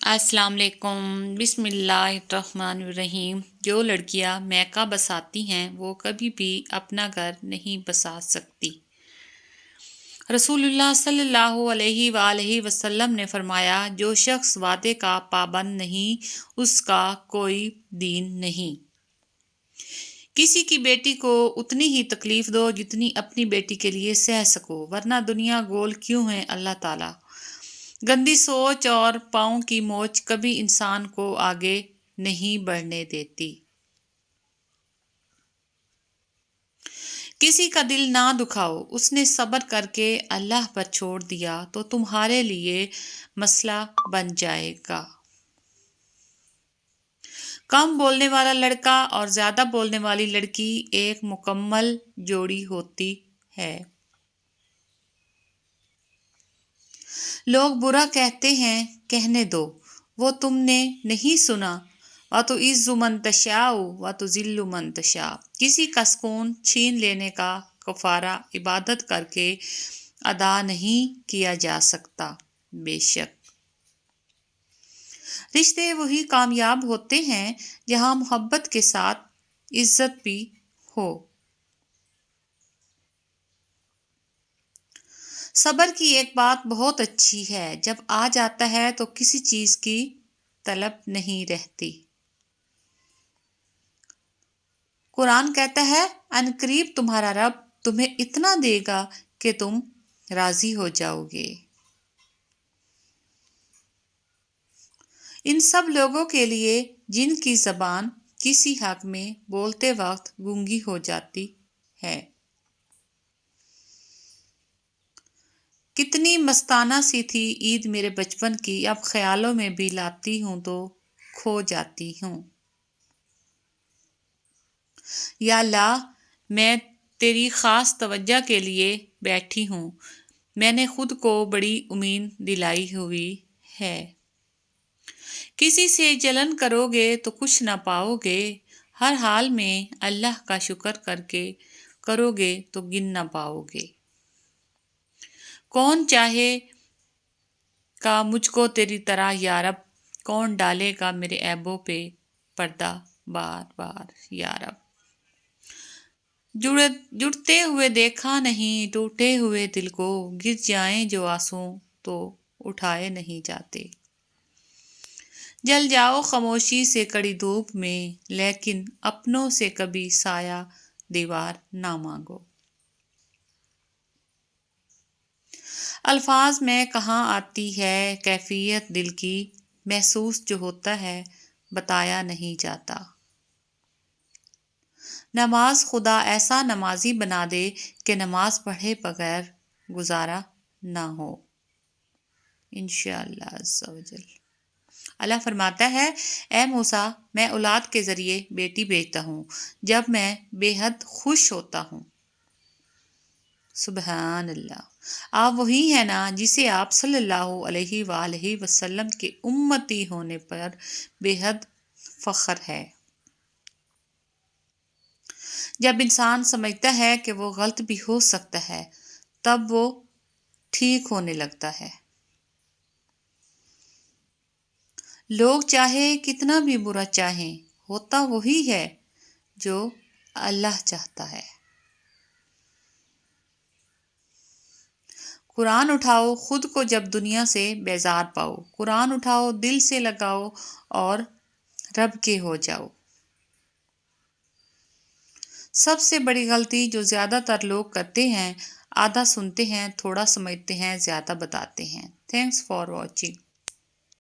السلام علیکم۔ بسم اللہ الرحمن الرحیم۔ جو لڑکیاں میکا بساتی ہیں وہ کبھی بھی اپنا گھر نہیں بسا سکتی۔ رسول اللہ صلی اللہ علیہ وآلہ وسلم نے فرمایا، جو شخص وعدے کا پابند نہیں اس کا کوئی دین نہیں۔ کسی کی بیٹی کو اتنی ہی تکلیف دو جتنی اپنی بیٹی کے لیے سہ سکو، ورنہ دنیا گول کیوں ہے؟ اللہ تعالیٰ گندی سوچ اور پاؤں کی موچ کبھی انسان کو آگے نہیں بڑھنے دیتی۔ کسی کا دل نہ دکھاؤ، اس نے صبر کر کے اللہ پر چھوڑ دیا تو تمہارے لیے مسئلہ بن جائے گا۔ کم بولنے والا لڑکا اور زیادہ بولنے والی لڑکی ایک مکمل جوڑی ہوتی ہے۔ لوگ برا کہتے ہیں، کہنے دو، وہ تم نے نہیں سنا، وَتُعِزُّ مَن تَشَاءُ وَتُذِلُّ مَن تَشَاءُ۔ کسی کا سکون چھین لینے کا کفارہ عبادت کر کے ادا نہیں کیا جا سکتا۔ بے شک رشتے وہی کامیاب ہوتے ہیں جہاں محبت کے ساتھ عزت بھی ہو۔ صبر کی ایک بات بہت اچھی ہے، جب آ جاتا ہے تو کسی چیز کی طلب نہیں رہتی۔ قرآن کہتا ہے، عنقریب تمہارا رب تمہیں اتنا دے گا کہ تم راضی ہو جاؤ گے۔ ان سب لوگوں کے لیے جن کی زبان کسی حق میں بولتے وقت گونگی ہو جاتی ہے۔ کتنی مستانہ سی تھی عید میرے بچپن کی، اب خیالوں میں بھی لاتی ہوں تو کھو جاتی ہوں۔ یا اللہ، میں تیری خاص توجہ کے لیے بیٹھی ہوں، میں نے خود کو بڑی امید دلائی ہوئی ہے۔ کسی سے جلن کرو گے تو کچھ نہ پاؤ گے، ہر حال میں اللہ کا شکر کر کے کرو گے تو گن نہ پاؤ گے۔ کون چاہے گا مجھ کو تیری طرح یا رب، کون ڈالے گا میرے عیبوں پہ پردہ بار بار یا رب۔ جڑتے ہوئے دیکھا نہیں ٹوٹے ہوئے دل کو، گر جائیں جو آنسو تو اٹھائے نہیں جاتے۔ جل جاؤ خاموشی سے کڑی دھوپ میں، لیکن اپنوں سے کبھی سایہ دیوار نہ مانگو۔ الفاظ میں کہاں آتی ہے کیفیت دل کی، محسوس جو ہوتا ہے بتایا نہیں جاتا۔ نماز خدا ایسا نمازی بنا دے کہ نماز پڑھے بغیر گزارا نہ ہو۔ انشاءاللہ عز و جل۔ اللہ فرماتا ہے، اے موسیٰ، میں اولاد کے ذریعے بیٹی بھیجتا ہوں جب میں بے حد خوش ہوتا ہوں۔ سبحان اللہ۔ آپ وہی ہیں نا جسے آپ صلی اللہ علیہ وآلہ وسلم کے امتی ہونے پر بے حد فخر ہے۔ جب انسان سمجھتا ہے کہ وہ غلط بھی ہو سکتا ہے تب وہ ٹھیک ہونے لگتا ہے۔ لوگ چاہے کتنا بھی برا چاہیں، ہوتا وہی ہے جو اللہ چاہتا ہے۔ قرآن اٹھاؤ خود کو جب دنیا سے بیزار پاؤ، قرآن اٹھاؤ دل سے لگاؤ اور رب کے ہو جاؤ۔ سب سے بڑی غلطی جو زیادہ تر لوگ کرتے ہیں، آدھا سنتے ہیں، تھوڑا سمجھتے ہیں، زیادہ بتاتے ہیں۔ Thanks for watching.